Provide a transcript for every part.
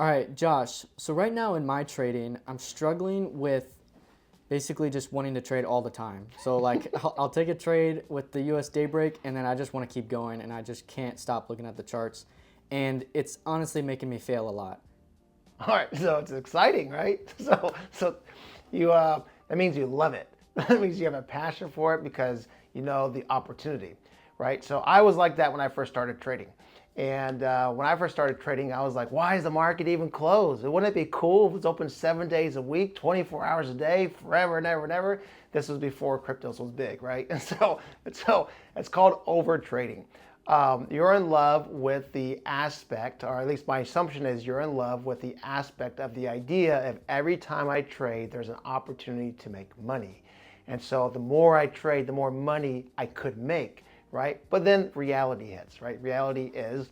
All right, Josh. So right now in my trading, I'm struggling with basically just wanting to trade all the time. So like I'll take a trade with the US daybreak and then I just want to keep going and I just can't stop looking at the charts. And it's honestly making me fail a lot. All right, so it's exciting, right? So you that means you love it. That means you have a passion for it because you know the opportunity, right? So I was like that when I first started trading. And when I first started trading, I was like, why is the market even closed? Wouldn't it be cool if it's open 7 days a week, 24 hours a day, forever and ever and ever? This was before cryptos was big, right? And so it's called over trading. You're in love with the aspect, or at least my assumption is you're in love with the aspect of the idea of every time I trade, there's an opportunity to make money. And so the more I trade, the more money I could make, right? But then reality hits, right? Reality is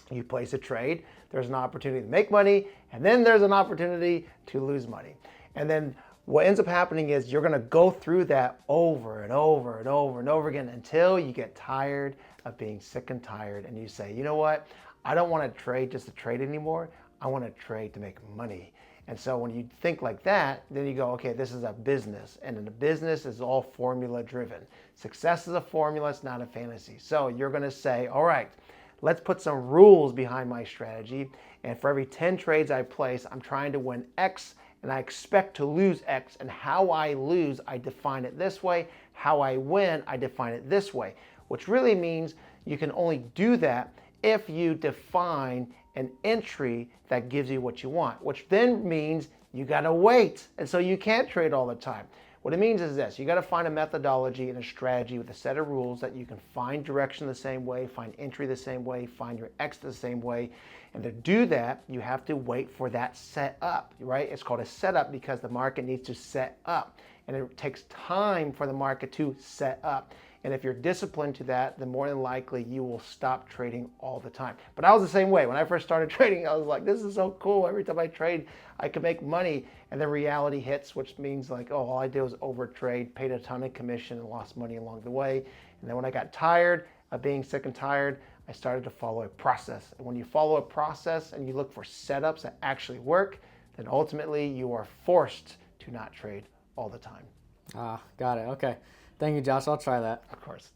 you place a trade, there's an opportunity to make money, and then there's an opportunity to lose money. And then what ends up happening is you're going to go through that over and over and over and over again until you get tired of being sick and tired and you say, you know what? I don't want to trade just to trade anymore. I want to trade to make money. And so when you think like that, then you go, okay, this is a business. And in the business is all formula driven. Success is a formula, it's not a fantasy. So you're going to say, all right, let's put some rules behind my strategy. And for every 10 trades I place, I'm trying to win X and I expect to lose X. And how I lose, I define it this way. How I win, I define it this way, which really means you can only do that if you define an entry that gives you what you want, which then means you got to wait. And so you can't trade all the time. What it means is this: you got to find a methodology and a strategy with a set of rules that you can find direction the same way, find entry the same way, find your X the same way. And to do that, you have to wait for that set up, right? It's called a setup because the market needs to set up. And it takes time for the market to set up. And if you're disciplined to that, then more than likely you will stop trading all the time. But I was the same way. When I first started trading, I was like, this is so cool. Every time I trade, I could make money. And then reality hits, which means like, oh, all I did was overtrade, paid a ton of commission and lost money along the way. And then when I got tired of being sick and tired, I started to follow a process. And when you follow a process and you look for setups that actually work, then ultimately you are forced to not trade all the time. Ah, got it. Okay. Thank you, Josh. I'll try that. Of course.